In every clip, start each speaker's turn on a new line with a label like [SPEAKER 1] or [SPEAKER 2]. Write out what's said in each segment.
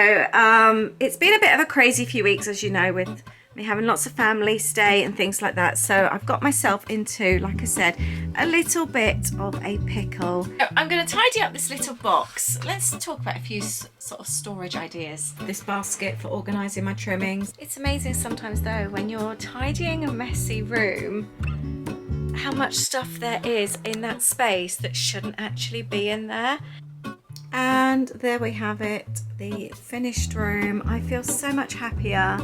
[SPEAKER 1] So it's been a bit of a crazy few weeks, as you know, with me having lots of family stay and things like that. So I've got myself into, like I said, a little bit of a pickle. I'm going to tidy up this little box. Let's talk about a few sort of storage ideas. This basket for organising my trimmings. It's amazing sometimes though, when you're tidying a messy room, how much stuff there is in that space that shouldn't actually be in there. And there we have it, the finished room. I feel so much happier.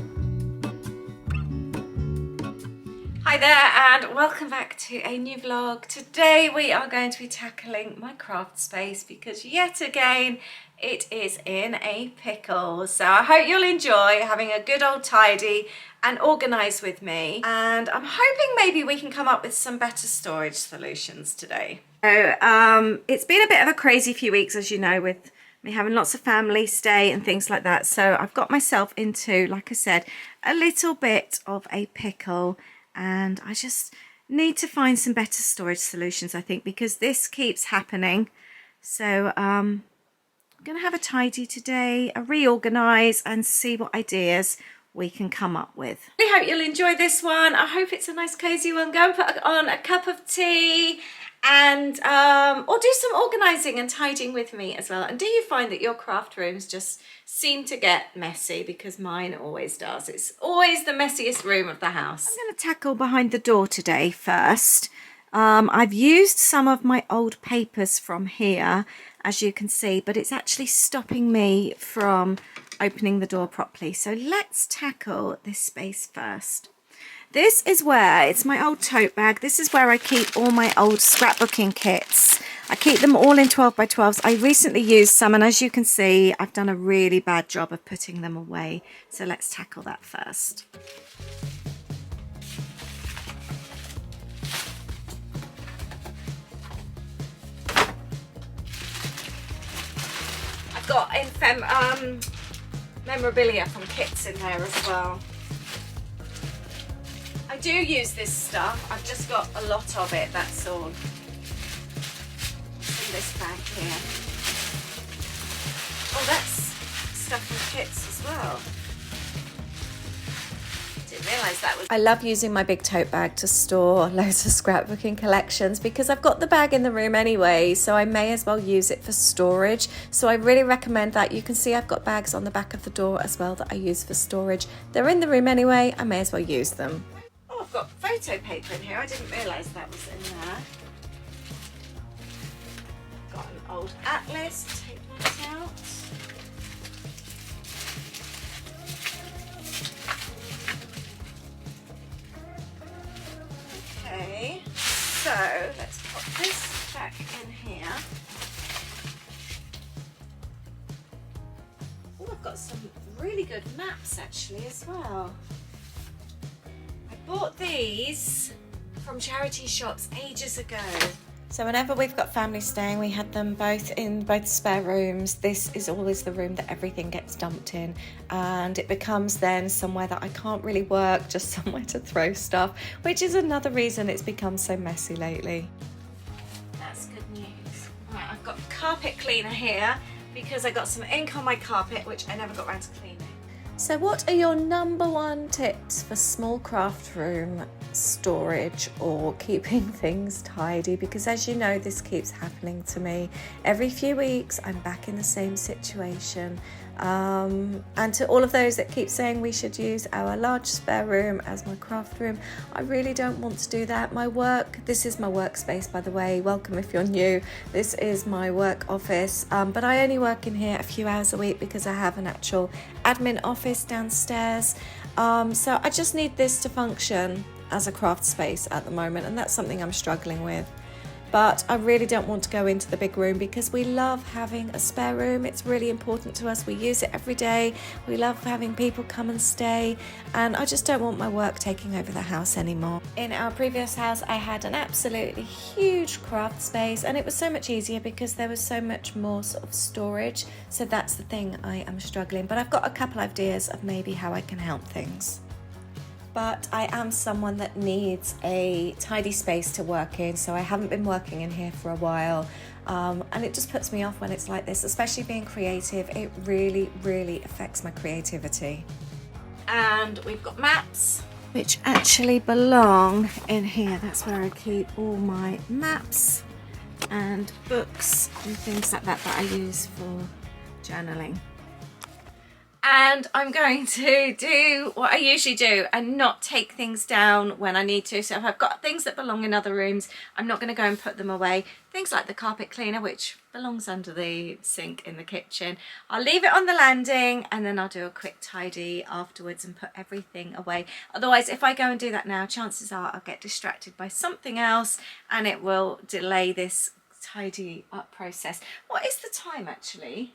[SPEAKER 1] Hi there and welcome back to a new vlog. Today we are going to be tackling my craft space because yet again it is in a pickle. So I hope you'll enjoy having a good old tidy and organise with me, and I'm hoping maybe we can come up with some better storage solutions today. So it's been a bit of a crazy few weeks, as you know, with me having lots of family stay and things like that. So I've got myself into, like I said, a little bit of a pickle, and I just need to find some better storage solutions, I think, because this keeps happening. So I'm going to have a tidy today, a reorganise, and see what ideas we can come up with. I hope you'll enjoy this one. I hope it's a nice cozy one. Go and put on a cup of tea and or do some organising and tidying with me as well. And do you find that your craft rooms just seem to get messy? Because mine always does. It's always the messiest room of the house. I'm going to tackle behind the door today first. I've used some of my old papers from here, as you can see, but it's actually stopping me from opening the door properly. So let's tackle this space first. This is where, it's my old tote bag. This is where I keep all my old scrapbooking kits. I keep them all in 12 by 12s. I recently used some, and as you can see, I've done a really bad job of putting them away. So let's tackle that first. I've got memorabilia from kits in there as well. I do use this stuff. I've just got a lot of it, that's all. In this bag here. Oh, that's stuff from kits as well. Didn't realise that was... I love using my big tote bag to store loads of scrapbooking collections because I've got the bag in the room anyway, so I may as well use it for storage. So I really recommend that. You can see I've got bags on the back of the door as well that I use for storage. They're in the room anyway, I may as well use them. Oh, I've got photo paper in here. I didn't realise that was in there. Got an old atlas. Take that out. Okay, so let's put this back in here. Oh, I've got some really good maps actually as well. I bought these from charity shops ages ago. So whenever we've got family staying, we had them both in both spare rooms. This is always the room that everything gets dumped in, and it becomes then somewhere that I can't really work, just somewhere to throw stuff, which is another reason it's become so messy lately. That's good news. Right, I've got carpet cleaner here because I got some ink on my carpet, which I never got around to cleaning. So what are your #1 tips for small craft room storage or keeping things tidy? Because as you know, this keeps happening to me. Every few weeks I'm back in the same situation. And to all of those that keep saying we should use our large spare room as my craft room, I really don't want to do that. This is my workspace, by the way. Welcome if you're new. This is my work office, but I only work in here a few hours a week because I have an actual admin office downstairs. So I just need this to function as a craft space at the moment, and that's something I'm struggling with. But I really don't want to go into the big room because we love having a spare room. It's really important to us. We use it every day. We love having people come and stay, and I just don't want my work taking over the house anymore. In our previous house, I had an absolutely huge craft space, and it was so much easier because there was so much more sort of storage. So that's the thing I am struggling. But I've got a couple ideas of maybe how I can help things. but I am someone that needs a tidy space to work in, so I haven't been working in here for a while. and it just puts me off when it's like this, especially being creative. It really, really affects my creativity. And we've got maps, which actually belong in here. That's where I keep all my maps and books and things like that that I use for journaling. And I'm going to do what I usually do and not take things down when I need to. So if I've got things that belong in other rooms, I'm not going to go and put them away. Things like the carpet cleaner, which belongs under the sink in the kitchen, I'll leave it on the landing and then I'll do a quick tidy afterwards and put everything away. Otherwise, if I go and do that now, chances are I'll get distracted by something else and it will delay this tidy up process. What is the time actually?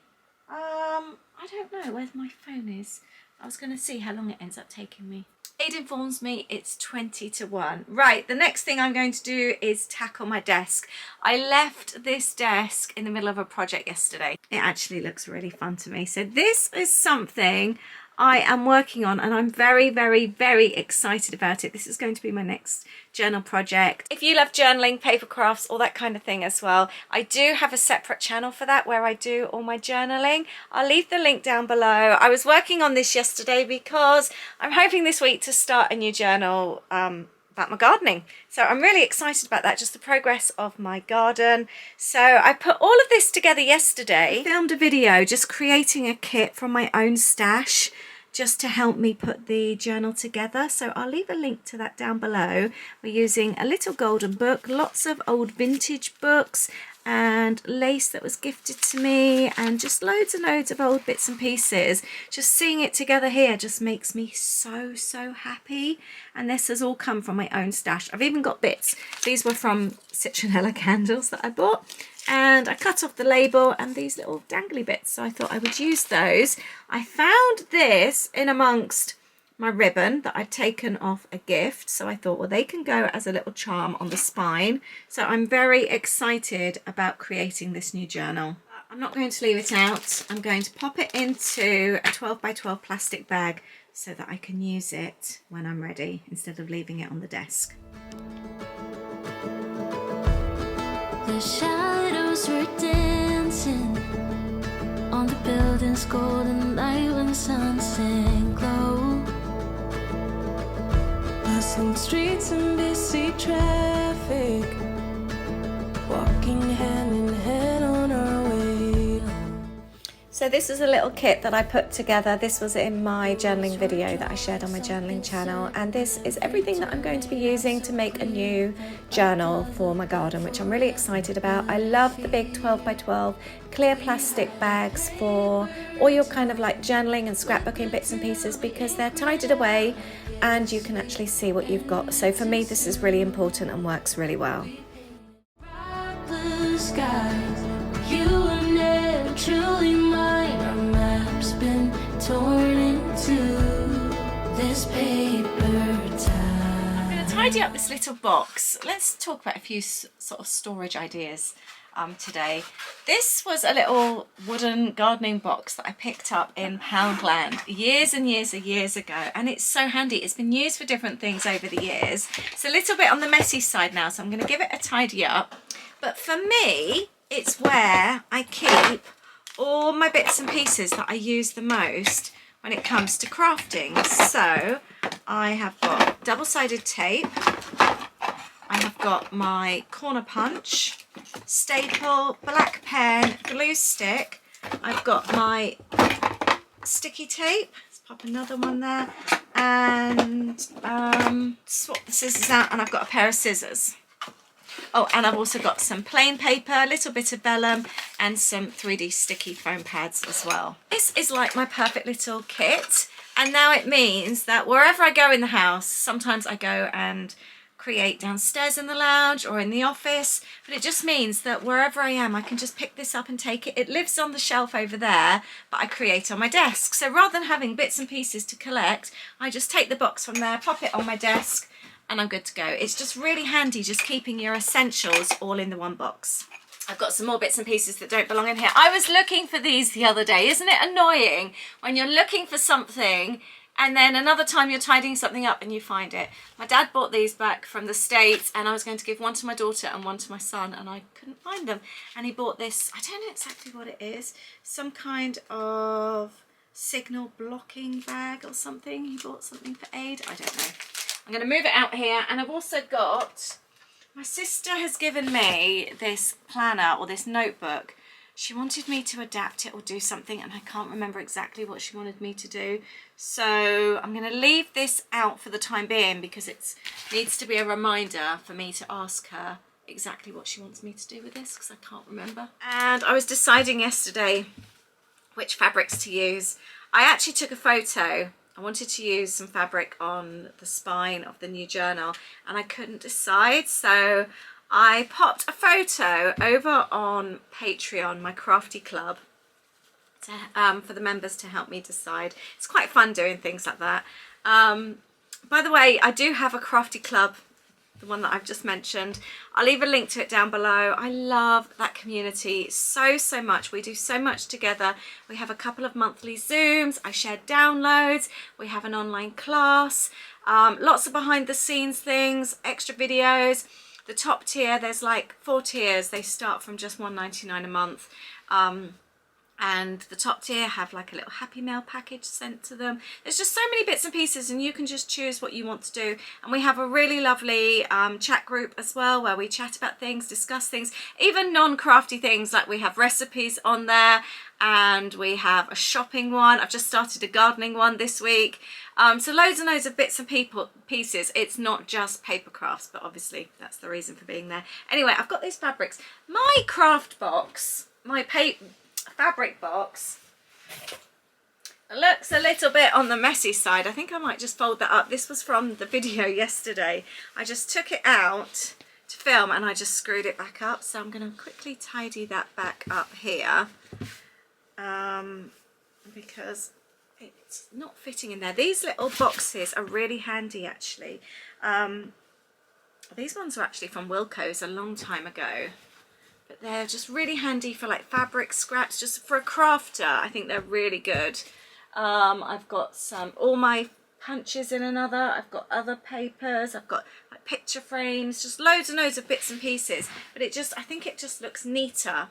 [SPEAKER 1] I don't know where my phone is. I was going to see how long it ends up taking me. It informs me it's 20 to 1. Right, the next thing I'm going to do is tackle my desk. I left this desk in the middle of a project yesterday. It actually looks really fun to me. So this is something I am working on and I'm very, very, very excited about it. This is going to be my next journal project. If you love journaling, paper crafts, all that kind of thing as well, I do have a separate channel for that where I do all my journaling. I'll leave the link down below. I was working on this yesterday because I'm hoping this week to start a new journal about my gardening. So I'm really excited about that, just the progress of my garden. So I put all of this together yesterday, filmed a video just creating a kit from my own stash just to help me put the journal together. So I'll leave a link to that down below. We're using a little golden book, lots of old vintage books and lace that was gifted to me and just loads and loads of old bits and pieces. Just seeing it together here just makes me so, so happy. And this has all come from my own stash. I've even got bits. These were from citronella candles that I bought. And I cut off the label and these little dangly bits, so I thought I would use those. I found this in amongst my ribbon that I'd taken off a gift, so I thought, well, they can go as a little charm on the spine. So I'm very excited about creating this new journal. I'm not going to leave it out. I'm going to pop it into a 12 by 12 plastic bag so that I can use it when I'm ready instead of leaving it on the desk.
[SPEAKER 2] The shadows were dancing on the building's golden light when sunset glow. Bustling streets and busy traffic, walking hand in hand on our way home.
[SPEAKER 1] So this is a little kit that I put together. This was in my journaling video that I shared on my journaling channel, and this is everything that I'm going to be using to make a new journal for my garden, which I'm really excited about. I love the big 12 by 12 clear plastic bags for all your kind of like journaling and scrapbooking bits and pieces, because they're tidied away and you can actually see what you've got. So for me this is really important and works really well.
[SPEAKER 2] Blue skies, you were never truly mine. Our map's been torn into this paper towel.
[SPEAKER 1] I'm going to tidy up this little box. Let's talk about a few sort of storage ideas today. This was a little wooden gardening box that I picked up in Poundland years and years ago, and it's so handy. It's been used for different things over the years. It's a little bit on the messy side now, so I'm going to give it a tidy up. But for me, it's where I keep all my bits and pieces that I use the most when it comes to crafting. So I have got double-sided tape, I have got my corner punch, staple, black pen, glue stick, I've got my sticky tape, let's pop another one there, and swap the scissors out, and I've got a pair of scissors. Oh, and I've also got some plain paper, a little bit of vellum, and some 3D sticky foam pads as well. This is like my perfect little kit, and now it means that wherever I go in the house, sometimes I go and create downstairs in the lounge or in the office, but it just means that wherever I am I can just pick this up and take it. It lives on the shelf over there, but I create on my desk. So rather than having bits and pieces to collect, I just take the box from there, pop it on my desk, and I'm good to go. It's just really handy just keeping your essentials all in the one box. I've got some more bits and pieces that don't belong in here. I was looking for these the other day. Isn't it annoying when you're looking for something and then another time you're tidying something up and you find it. My dad bought these back from the States, and I was going to give one to my daughter and one to my son, and I couldn't find them. And he bought this, I don't know exactly what it is, some kind of signal blocking bag or something. He bought something for aid, I don't know. I'm going to move it out here, and I've also got, my sister has given me this planner or this notebook. She wanted me to adapt it or do something, and I can't remember exactly what she wanted me to do. So I'm going to leave this out for the time being because it needs to be a reminder for me to ask her exactly what she wants me to do with this, because I can't remember. And I was deciding yesterday which fabrics to use. I actually took a photo. I wanted to use some fabric on the spine of the new journal, and I couldn't decide, so I popped a photo over on Patreon, my crafty club, to, for the members to help me decide. It's quite fun doing things like that. By the way, I do have a crafty club, the one that I've just mentioned. I'll leave a link to it down below. I love that community so much. We do so much together. We have a couple of monthly Zooms. I share downloads. We have an online class. Lots of behind the scenes things, extra videos. The top tier, there's like 4 tiers. They start from just $1.99 a month. And the top tier have like a little Happy Mail package sent to them. There's just so many bits and pieces, and you can just choose what you want to do. And we have a really lovely chat group as well, where we chat about things, discuss things, even non-crafty things, like we have recipes on there, and we have a shopping one. I've just started a gardening one this week. So loads and loads of bits and pieces. It's not just paper crafts, but obviously that's the reason for being there. Anyway, I've got these fabrics. My craft box, my fabric box, looks a little bit on the messy side. I think I might just fold that up. This was from the video yesterday. I just took it out to film and I just screwed it back up. So I'm going to quickly tidy that back up here because it's not fitting in there. These little boxes are really handy actually. These ones were actually from Wilko's a long time ago. But they're just really handy for like fabric scraps, just for a crafter. I think they're really good. I've got all my punches in another. I've got other papers. I've got like picture frames, just loads and loads of bits and pieces. But I think it just looks neater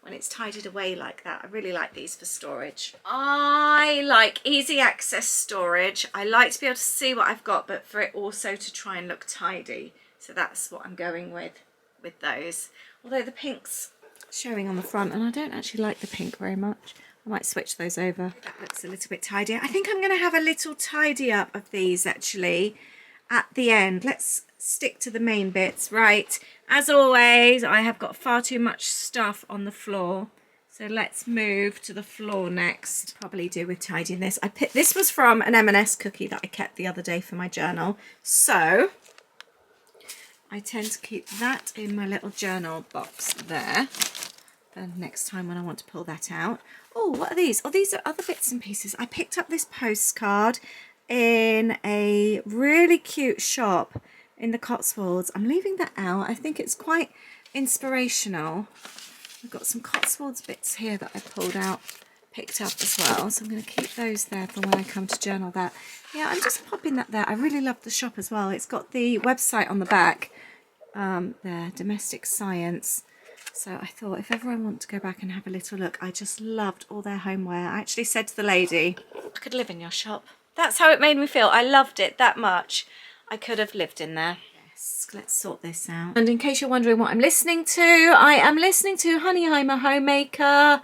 [SPEAKER 1] when it's tidied away like that. I really like these for storage. I like easy access storage. I like to be able to see what I've got, but for it also to try and look tidy. So that's what I'm going with those. Although the pink's showing on the front, and I don't actually like the pink very much. I might switch those over. That looks a little bit tidier. I think I'm going to have a little tidy up of these actually at the end. Let's stick to the main bits. Right, as always, I have got far too much stuff on the floor. So let's move to the floor next. Probably do with tidying this. This was from an M&S cookie that I kept the other day for my journal. So I tend to keep that in my little journal box there. Then next time when I want to pull that out. Oh, what are these? Oh, these are other bits and pieces. I picked up this postcard in a really cute shop in the Cotswolds. I'm leaving that out. I think it's quite inspirational. I've got some Cotswolds bits here that I picked up as well. So I'm going to keep those there for when I come to journal that. Yeah, I'm just popping that there. I really love the shop as well. It's got the website on the back there, Domestic Science. So I thought if ever I want to go back and have a little look, I just loved all their homeware. I actually said to the lady, I could live in your shop. That's how it made me feel. I loved it that much. I could have lived in there. Yes, let's sort this out. And in case you're wondering what I'm listening to, I am listening to Honey, I'm a Homemaker.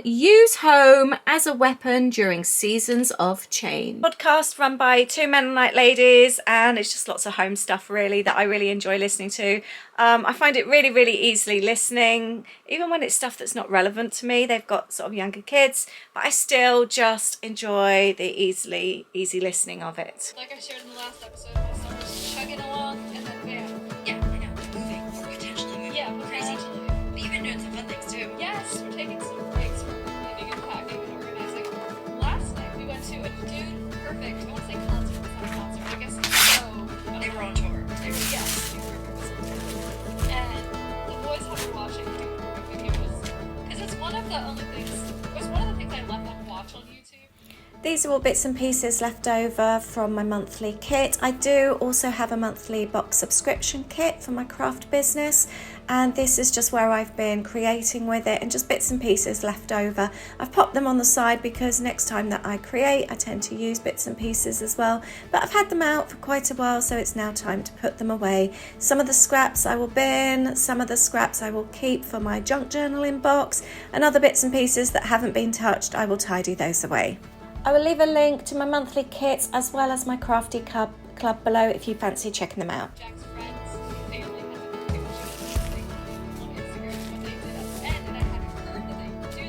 [SPEAKER 1] Use home as a weapon during seasons of change. Podcast run by 2 Mennonite ladies, and it's just lots of home stuff really that I really enjoy listening to. I find it really easily listening, even when it's stuff that's not relevant to me. They've got sort of younger kids, but I still just enjoy the easy listening of it.
[SPEAKER 3] Like I shared in the last episode, my son was chugging along and then bam.
[SPEAKER 4] Yeah, I know. Moving or potentially moving.
[SPEAKER 3] Yeah,
[SPEAKER 4] Crazy.
[SPEAKER 3] potentially.
[SPEAKER 4] But you've been doing some fun things too.
[SPEAKER 3] Yes, we're taking some breaks from cleaning and packing and organizing. Last night we went to a Dude Perfect, I want to say concert, it's not a concert, I guess it's so.
[SPEAKER 4] They were on tour.
[SPEAKER 3] They were, yes, Dude Perfect was on tour. And the boys have been watching Dude Perfect videos. Because it's one of the only things, it was one of the things I left on watch on YouTube.
[SPEAKER 1] These are all bits and pieces left over from my monthly kit. I do also have a monthly box subscription kit for my craft business, and this is just where I've been creating with it and just bits and pieces left over. I've popped them on the side because next time that I create I tend to use bits and pieces as well, but I've had them out for quite a while, so it's now time to put them away. Some of the scraps I will bin, some of the scraps I will keep for my junk journaling box, and other bits and pieces that haven't been touched I will tidy those away. I will leave a link to my monthly kits as well as my crafty club below if you fancy checking them out.
[SPEAKER 3] Jack's friends, family had been posting on Instagram what they did at the end, and I hadn't heard that they would do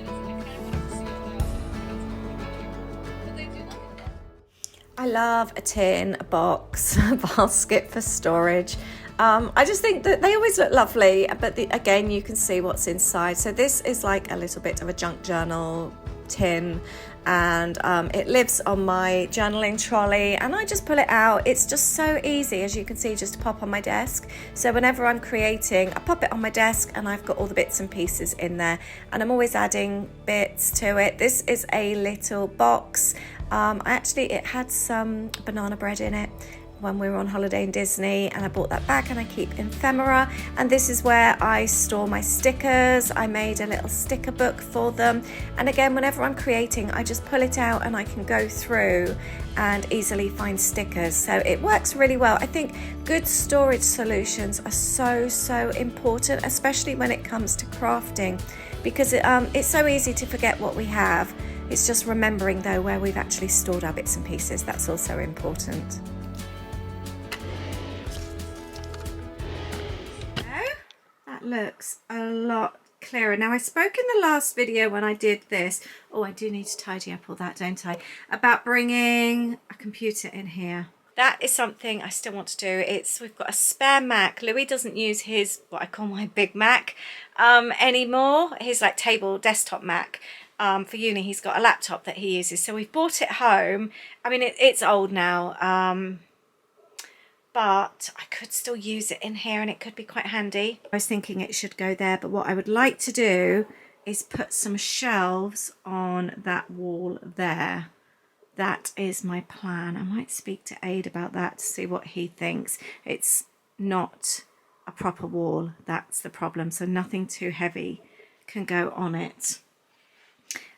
[SPEAKER 3] this, and I kind of wanted to see it, but I also wanted to get some but they do look at it.
[SPEAKER 1] I love a tin, a box, a basket for storage. I just think that they always look lovely, but again, you can see what's inside. So this is like a little bit of a junk journal tin, and it lives on my journaling trolley, and I just pull it out. It's just so easy, as you can see, just to pop on my desk. So whenever I'm creating, I pop it on my desk and I've got all the bits and pieces in there, and I'm always adding bits to it. This is a little box. It had some banana bread in it when we were on holiday in Disney, and I bought that back, and I keep ephemera, and this is where I store my stickers. I made a little sticker book for them, and again, whenever I'm creating, I just pull it out and I can go through and easily find stickers. So it works really well. I think good storage solutions are so important, especially when it comes to crafting, because it's so easy to forget what we have. It's just remembering though where we've actually stored our bits and pieces. That's also important. Looks a lot clearer. Now, I spoke in the last video when I did this, I do need to tidy up all that, don't I, about bringing a computer in here. That is something I still want to do. We've got a spare Mac. Louis doesn't use his, what I call my big Mac, anymore. His like table desktop Mac. For uni, he's got a laptop that he uses, so we've brought it home. I mean, it's old now, but I could still use it in here and it could be quite handy. I was thinking it should go there, but what I would like to do is put some shelves on that wall there. That is my plan. I might speak to Aid about that to see what he thinks. It's not a proper wall, that's the problem, so nothing too heavy can go on it.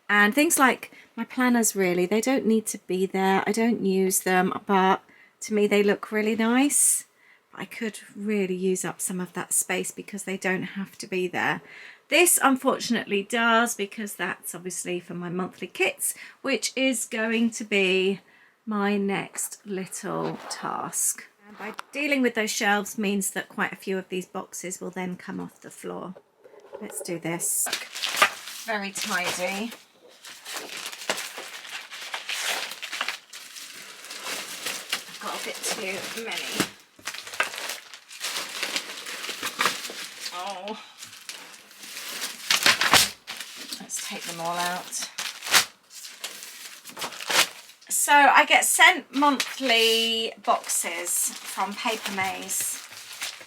[SPEAKER 1] And things like my planners, really, they don't need to be there. I don't use them, but to me, they look really nice. I could really use up some of that space because they don't have to be there. This unfortunately does, because that's obviously for my monthly kits, which is going to be my next little task. And by dealing with those shelves means that quite a few of these boxes will then come off the floor. Let's do this. Very tidy. Got a bit too many. Oh, let's take them all out. So I get sent monthly boxes from Paper Maze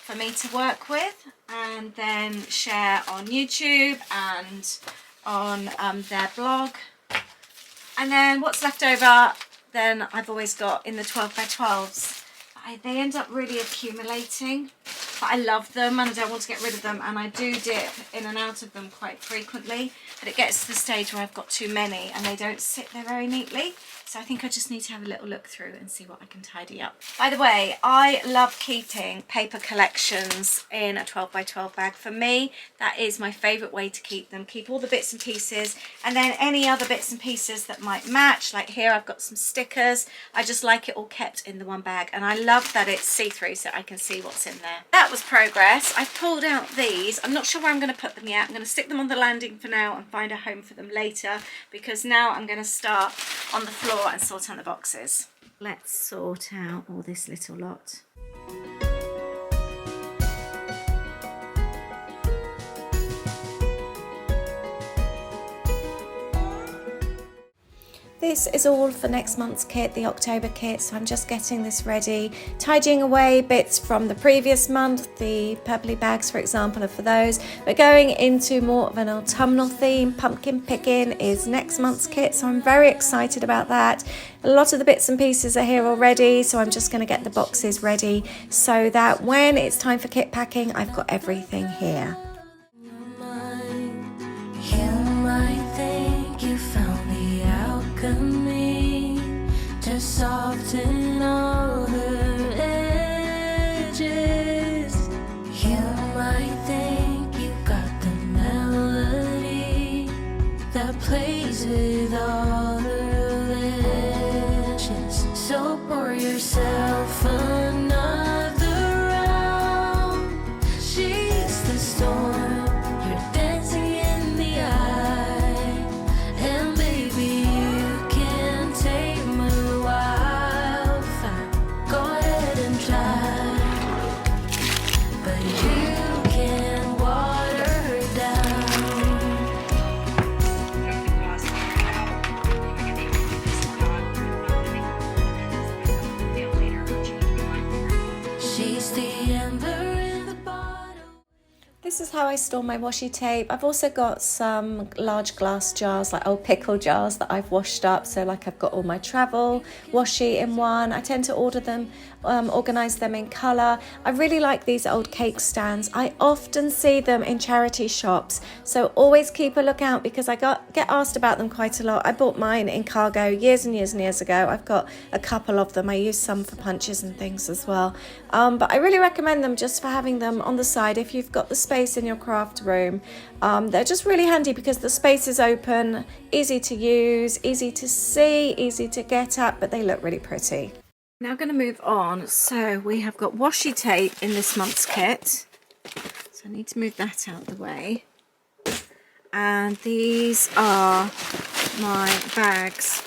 [SPEAKER 1] for me to work with and then share on YouTube and on their blog. And then what's left over, then I've always got in the 12 by 12s. They end up really accumulating, but I love them and I don't want to get rid of them, and I do dip in and out of them quite frequently, but it gets to the stage where I've got too many and they don't sit there very neatly. So I think I just need to have a little look through and see what I can tidy up. By the way, I love keeping paper collections in a 12 by 12 bag. For me, that is my favourite way to keep them. Keep all the bits and pieces, and then any other bits and pieces that might match. Like here, I've got some stickers. I just like it all kept in the one bag, and I love that it's see-through so I can see what's in there. That was progress. I've pulled out these. I'm not sure where I'm going to put them yet. I'm going to stick them on the landing for now and find a home for them later, because now I'm going to start on the floor and sort out the boxes. Let's sort out all this little lot. this is all for next month's kit, the October kit, so I'm just getting this ready, tidying away bits from the previous month. The purpley bags, for example, are for those. We're going into more of an autumnal theme. Pumpkin picking is next month's kit, so I'm very excited about that. A lot of the bits and pieces are here already, so I'm just going to get the boxes ready so that when it's time for kit packing, I've got everything here.
[SPEAKER 2] You might think you found the alchemy to soften all her edges. You might think you got the melody that plays with all her legends. So pour yourself another round. She's the storm.
[SPEAKER 1] This is how I store my washi tape. I've also got some large glass jars, like old pickle jars that I've washed up. So like I've got all my travel washi in one. I tend to order them, organise them in colour. I really like these old cake stands. I often see them in charity shops. So always keep a lookout because I get asked about them quite a lot. I bought mine in cargo years and years and years ago. I've got a couple of them. I use some for punches and things as well. But I really recommend them just for having them on the side if you've got the space in your craft room. They're just really handy because the space is open, easy to use, easy to see, easy to get at, but they look really pretty. Now going to move on. So we have got washi tape in this month's kit. So I need to move that out of the way. And these are my bags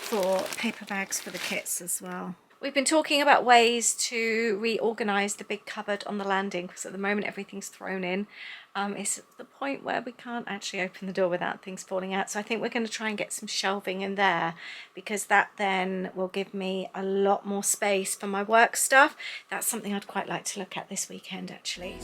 [SPEAKER 1] paper bags for the kits as well. We've been talking about ways to reorganise the big cupboard on the landing because at the moment everything's thrown in. It's at the point where we can't actually open the door without things falling out. So I think we're going to try and get some shelving in there because that then will give me a lot more space for my work stuff. That's something I'd quite like to look at this weekend actually.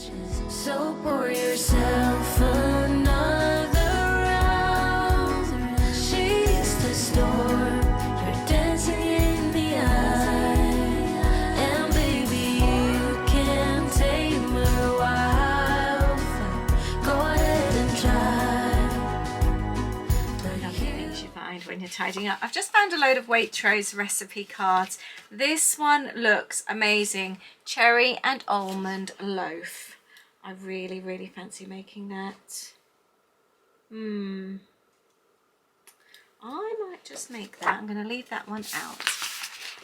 [SPEAKER 2] So pour yourself another round. She's the storm. You're dancing in the eye. And baby, you can tame her wildfire. Go ahead and try.
[SPEAKER 1] Lovely things you find when you're tidying up. I've just found a load of Waitrose recipe cards. This one looks amazing. Cherry and almond loaf. I really, really fancy making that. I might just make that. I'm going to leave that one out.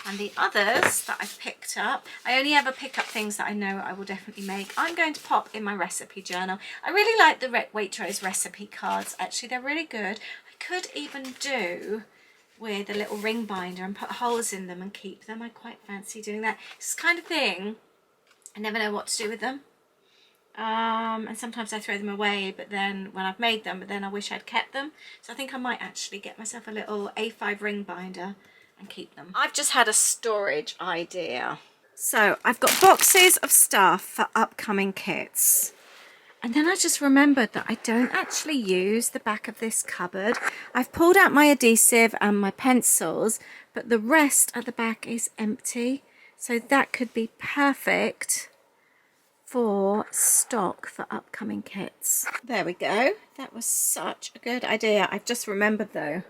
[SPEAKER 1] And the others that I've picked up, I only ever pick up things that I know I will definitely make. I'm going to pop in my recipe journal. I really like the Waitrose recipe cards. Actually, they're really good. I could even do with a little ring binder and put holes in them and keep them. I quite fancy doing that. It's the kind of thing, I never know what to do with them. And sometimes I throw them away, but then when I've made them, but then I wish I'd kept them. So I think I might actually get myself a little A5 ring binder and keep them. I've just had a storage idea. So I've got boxes of stuff for upcoming kits. And then I just remembered that I don't actually use the back of this cupboard. I've pulled out my adhesive and my pencils, but the rest at the back is empty. So that could be perfect for stock for upcoming kits. There we go. That was such a good idea. I've just remembered though,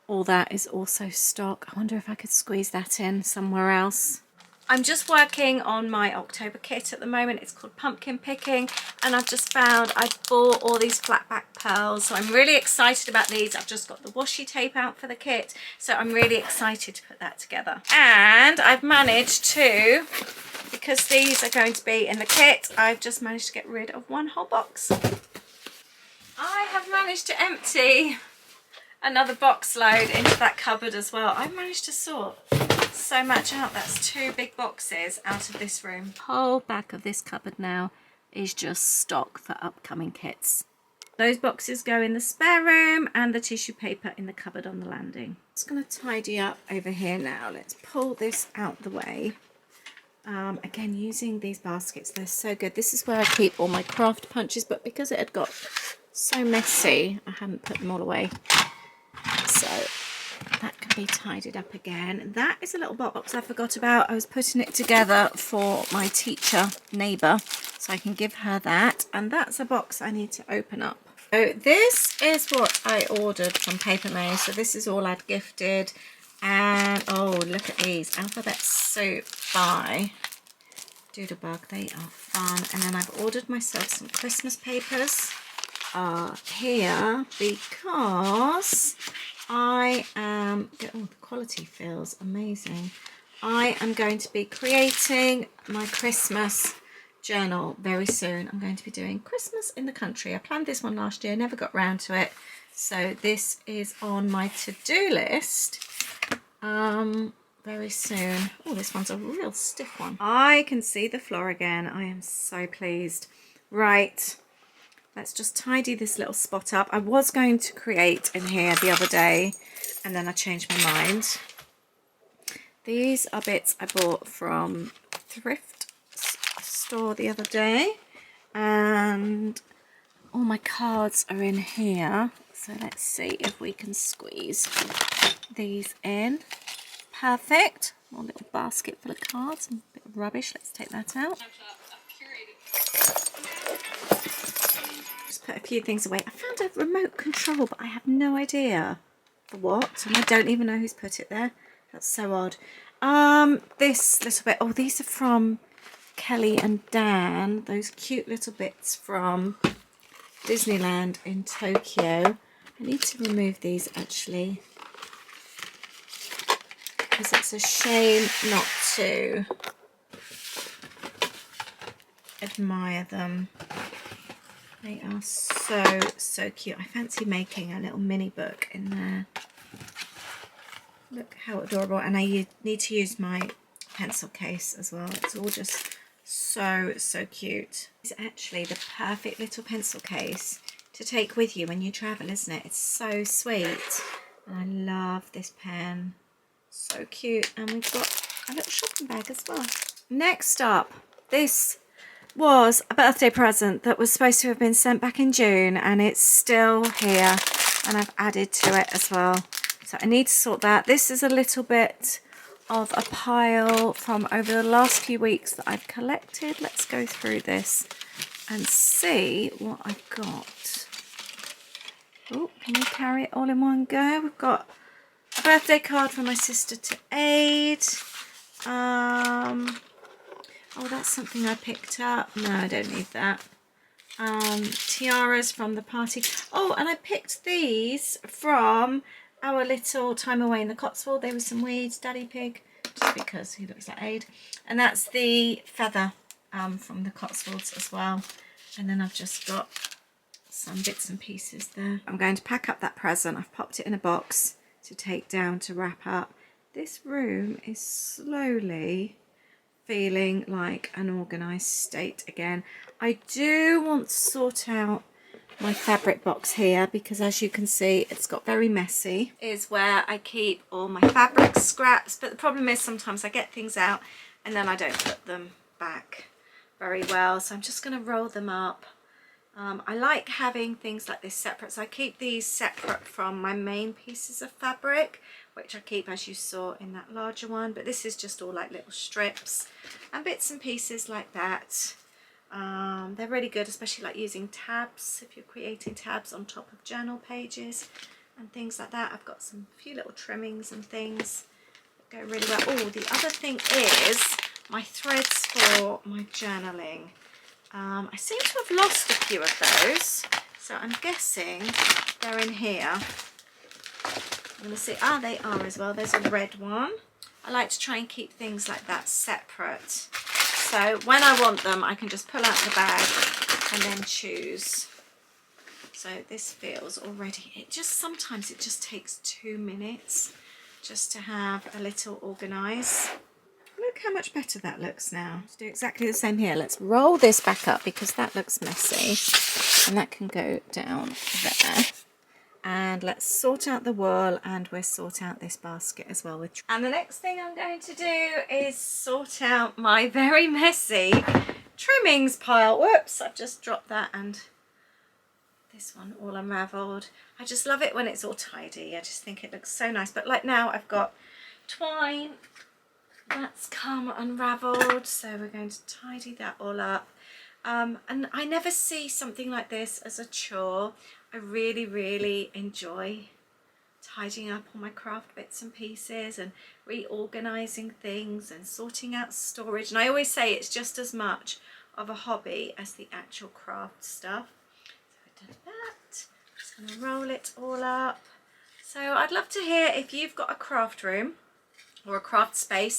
[SPEAKER 1] all that is also stock. I wonder if I could squeeze that in somewhere else. I'm just working on my October kit at the moment. It's called Pumpkin Picking, and I've just found I bought all these flat back pearls, so I'm really excited about these. I've just got the washi tape out for the kit, so I'm really excited to put that together. And I've managed to, because these are going to be in the kit, I've just managed to get rid of one whole box. I have managed to empty another box load into that cupboard as well. I've managed to sort so much out. That's 2 big boxes out of this room. Whole back of this cupboard now is just stock for upcoming kits. Those boxes go in the spare room and the tissue paper in the cupboard on the landing. Just going to tidy up over here now. Let's pull this out the way. Again, using these baskets, they're so good. This is where I keep all my craft punches, but because it had got so messy, I hadn't put them all away. So that can be tidied up again. That is a little box I forgot about. I was putting it together for my teacher neighbour, so I can give her that. And that's a box I need to open up. So this is what I ordered from Paper May. So this is all I'd gifted. And oh, look at these. Alphabet Soup by Doodlebug. They are fun. And then I've ordered myself some Christmas papers here because I am, oh, the quality feels amazing. I am going to be creating my Christmas journal very soon. I'm going to be doing Christmas in the country. I planned this one last year, never got round to it. So this is on my to-do list very soon. Oh, this one's a real stiff one. I can see the floor again. I am so pleased. Right, let's just tidy this little spot up. I was going to create in here the other day and then I changed my mind. These are bits I bought from thrift store the other day, and all my cards are in here. So let's see if we can squeeze these in. Perfect. One little basket full of cards and a bit of rubbish. Let's take that out. Just put a few things away. I found a remote control, but I have no idea for what, and I don't even know who's put it there. That's so odd. This little bit. Oh, these are from Kelly and Dan. Those cute little bits from Disneyland in Tokyo. I need to remove these actually, because it's a shame not to admire them. They are so cute. I fancy making a little mini book in there. Look how adorable. And I need to use my pencil case as well. It's all just so cute. It's actually the perfect little pencil case to take with you when you travel, isn't it? It's so sweet. And I love this pen. So cute. And we've got a little shopping bag as well. Next up, this was a birthday present that was supposed to have been sent back in June, and it's still here, and I've added to it as well. So I need to sort that. This is a little bit of a pile from over the last few weeks that I've collected. Let's go through this and see what I've got. Oh, can we carry it all in one go? We've got a birthday card from my sister to Aid. Oh, that's something I picked up. No, I don't need that. Tiaras from the party. Oh, and I picked these from our little time away in the Cotswold. There were some weeds, Daddy Pig, just because he looks like Aid. And that's the feather from the Cotswolds as well. And then I've just got some bits and pieces there. I'm going to pack up that present. I've popped it in a box to take down to wrap up. This room is slowly feeling like an organised state again. I do want to sort out my fabric box here because, as you can see, it's got very messy. Is where I keep all my fabric scraps, but the problem is sometimes I get things out and then I don't put them back very well, so I'm just going to roll them up. I like having things like this separate, so I keep these separate from my main pieces of fabric, which I keep, as you saw, in that larger one. But this is just all like little strips and bits and pieces like that. They're really good, especially like using tabs, if you're creating tabs on top of journal pages and things like that. I've got some few little trimmings and things that go really well. Oh, the other thing is my threads for my journaling. I seem to have lost a few of those, so I'm guessing they're in here. I'm going to see, they are as well. There's a red one. I like to try and keep things like that separate, so when I want them I can just pull out the bag and then choose. So this feels already, sometimes it just takes 2 minutes just to have a little organise. Look look how much better that looks now. Let's do exactly the same here. Let's roll this back up because that looks messy, and that can go down there. And let's sort out the wool, and we'll sort out this basket as well. And the next thing I'm going to do is sort out my very messy trimmings pile. Whoops, I've just dropped that, and this one all unravelled. I just love it when it's all tidy. I just think it looks so nice. But like now I've got twine that's come unravelled, so we're going to tidy that all up. And I never see something like this as a chore. I really, really enjoy tidying up all my craft bits and pieces and reorganising things and sorting out storage. And I always say it's just as much of a hobby as the actual craft stuff. So I did that. I'm just going to roll it all up. So I'd love to hear if you've got a craft room or a craft space.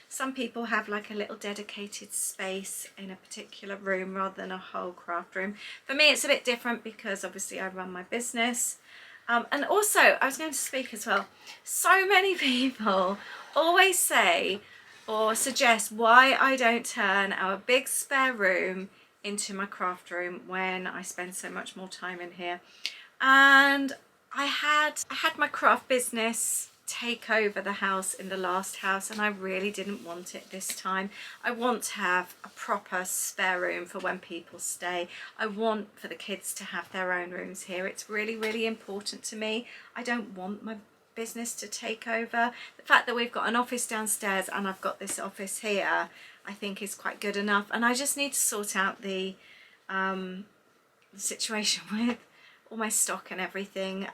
[SPEAKER 1] Some people have like a little dedicated space in a particular room rather than a whole craft room. For me it's a bit different because obviously I run my business. And also I was going to speak as well. So many people always say or suggest why I don't turn our big spare room into my craft room when I spend so much more time in here. And I had my craft business take over the house in the last house, and I really didn't want it this time. I want to have a proper spare room for when people stay. I want for the kids to have their own rooms here. It's really, really important to me. I don't want my business to take over. The fact that we've got an office downstairs and I've got this office here, I think is quite good enough. And I just need to sort out the situation with all my stock and everything.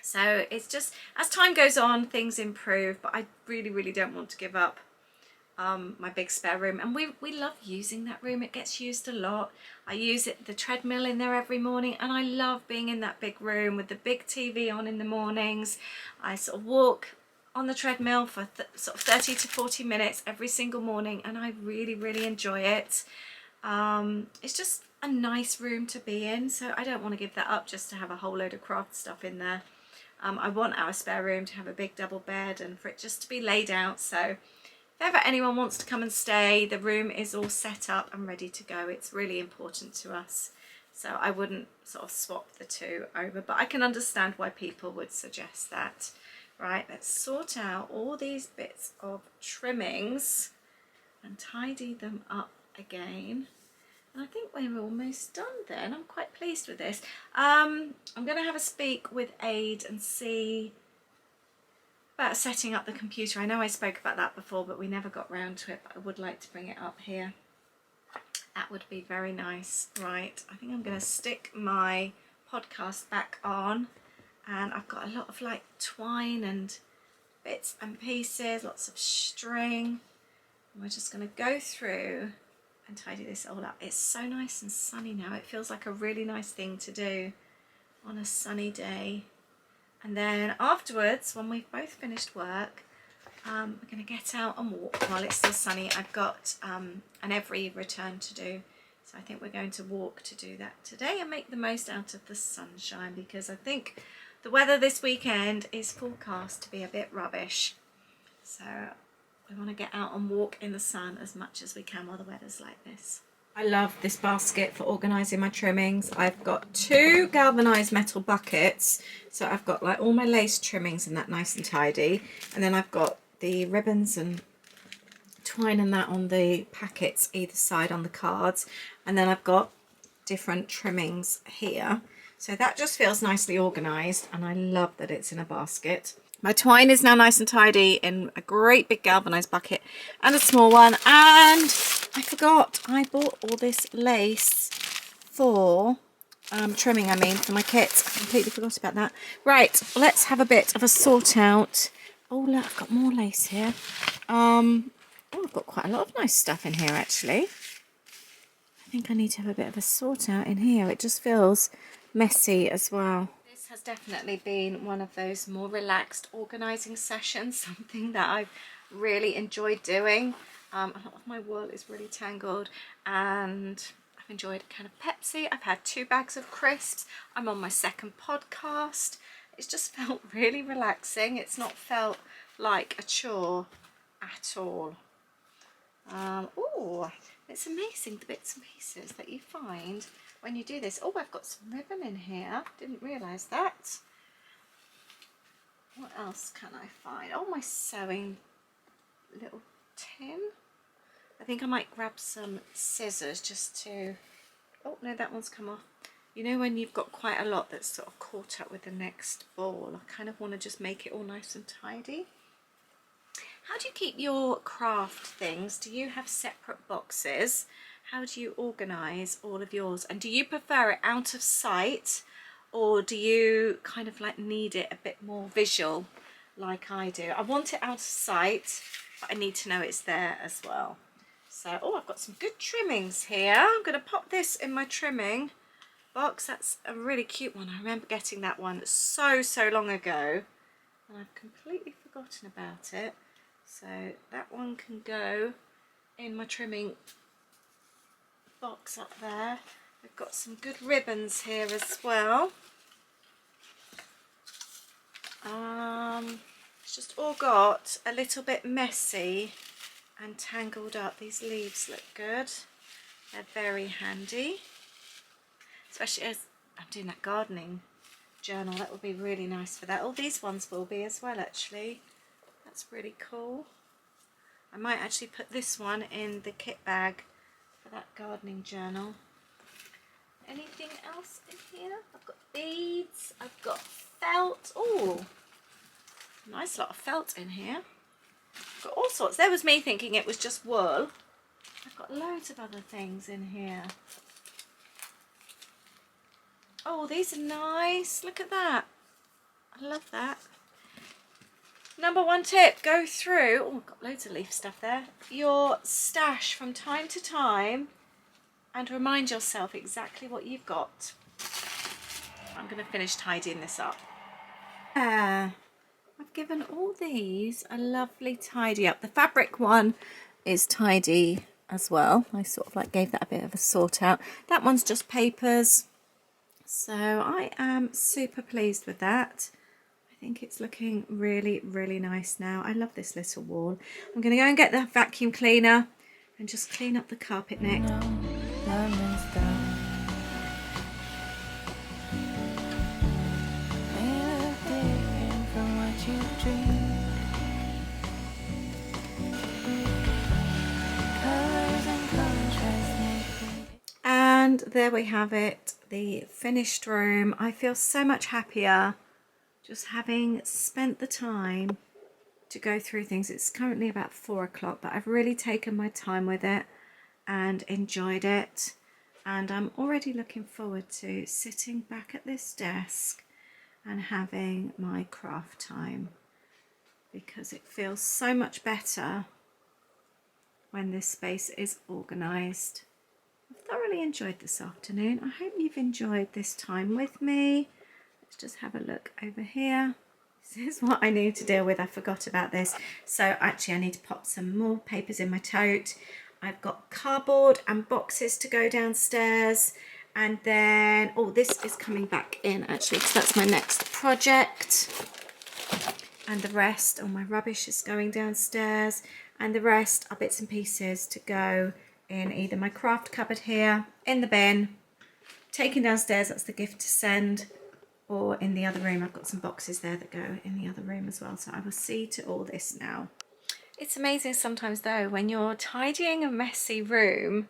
[SPEAKER 1] So it's just, as time goes on, things improve, but I really, really don't want to give up my big spare room. And we love using that room. It gets used a lot. I use the treadmill in there every morning, and I love being in that big room with the big TV on in the mornings. I sort of walk on the treadmill for sort of 30 to 40 minutes every single morning, and I really, really enjoy it. It's just a nice room to be in, so I don't want to give that up just to have a whole load of craft stuff in there. I want our spare room to have a big double bed and for it just to be laid out. So if ever anyone wants to come and stay, the room is all set up and ready to go. It's really important to us. So I wouldn't sort of swap the two over, but I can understand why people would suggest that. Right, let's sort out all these bits of trimmings and tidy them up again. And I think we're almost done then. I'm quite pleased with this. I'm going to have a speak with Aid and see about setting up the computer. I know I spoke about that before, but we never got round to it, but I would like to bring it up here. That would be very nice. Right, I think I'm going to stick my podcast back on, and I've got a lot of like twine and bits and pieces, lots of string. And we're just going to go through and tidy this all up. It's so nice and sunny now. It feels like a really nice thing to do on a sunny day. And then afterwards, when we've both finished work, we're going to get out and walk while it's still sunny. I've got an every return to do, so I think we're going to walk to do that today and make the most out of the sunshine, because I think the weather this weekend is forecast to be a bit rubbish. So we want to get out and walk in the sun as much as we can while the weather's like this. I love this basket for organising my trimmings. I've got 2 galvanised metal buckets. So I've got like all my lace trimmings and that nice and tidy. And then I've got the ribbons and twine and that on the packets either side on the cards. And then I've got different trimmings here. So that just feels nicely organised, and I love that it's in a basket. My twine is now nice and tidy in a great big galvanised bucket and a small one. And I forgot, I bought all this lace for trimming, for my kit. I completely forgot about that. Right, let's have a bit of a sort out. Oh look, I've got more lace here. Oh, I've got quite a lot of nice stuff in here actually. I think I need to have a bit of a sort out in here. It just feels messy as well. This has definitely been one of those more relaxed organising sessions, something that I've really enjoyed doing. A lot of my wool is really tangled, and I've enjoyed a can of Pepsi. I've had 2 bags of crisps. I'm on my 2nd podcast. It's just felt really relaxing. It's not felt like a chore at all. Oh, it's amazing the bits and pieces that you find when you do this. Oh, I've got some ribbon in here. Didn't realise that. What else can I find? Oh, my sewing little tin. I think I might grab some scissors just to... Oh, no, that one's come off. You know when you've got quite a lot that's sort of caught up with the next ball, I kind of want to just make it all nice and tidy. How do you keep your craft things? Do you have separate boxes? How do you organise all of yours? And do you prefer it out of sight, or do you kind of like need it a bit more visual like I do? I want it out of sight, but I need to know it's there as well. So, oh, I've got some good trimmings here. I'm going to pop this in my trimming box. That's a really cute one. I remember getting that one so long ago, and I've completely forgotten about it. So that one can go in my trimming box up there. We've got some good ribbons here as well. It's just all got a little bit messy and tangled up. These leaves look good. They're very handy, especially as I'm doing that gardening journal. That would be really nice for that. All these ones will be as well, actually. That's really cool. I might actually put this one in the kit bag for that gardening journal. Anything else in here? I've got beads, I've got felt. Oh, nice lot of felt in here. I've got all sorts. There was me thinking it was just wool. I've got loads of other things in here. Oh, these are nice. Look at that. I love that. Number one tip, go through, oh, I've got loads of leaf stuff there, your stash from time to time and remind yourself exactly what you've got. I'm going to finish tidying this up. I've given all these a lovely tidy up. The fabric one is tidy as well. I sort of like gave that a bit of a sort out. That one's just papers. So I am super pleased with that. I think it's looking really nice now. I love this little wall. I'm going to go and get the vacuum cleaner and just clean up the carpet next. And there we have it, the finished room. I feel so much happier just having spent the time to go through things. It's currently about 4 o'clock, but I've really taken my time with it and enjoyed it. And I'm already looking forward to sitting back at this desk and having my craft time, because it feels so much better when this space is organised. I've thoroughly enjoyed this afternoon. I hope you've enjoyed this time with me. Let's just have a look over here. This is what I need to deal with. I forgot about this. So actually I need to pop some more papers in my tote. I've got cardboard and boxes to go downstairs. And then, oh, this is coming back in actually, because that's my next project. And the rest, all my rubbish is going downstairs. And the rest are bits and pieces to go in either my craft cupboard here, in the bin, taken downstairs, that's the gift to send, or in the other room. I've got some boxes there that go in the other room as well. So I will see to all this now. It's amazing sometimes though, when you're tidying a messy room,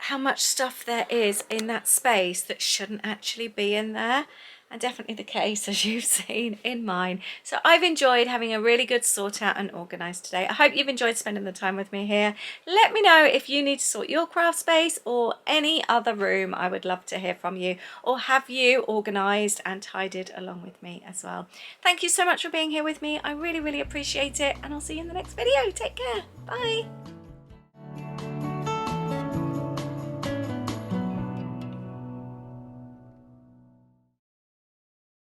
[SPEAKER 1] how much stuff there is in that space that shouldn't actually be in there. And definitely the case, as you've seen in mine. So I've enjoyed having a really good sort out and organised today. I hope you've enjoyed spending the time with me here. Let me know if you need to sort your craft space or any other room. I would love to hear from you, or have you organised and tidied along with me as well. Thank you so much for being here with me. I really appreciate it, and I'll see you in the next video. Take care. Bye.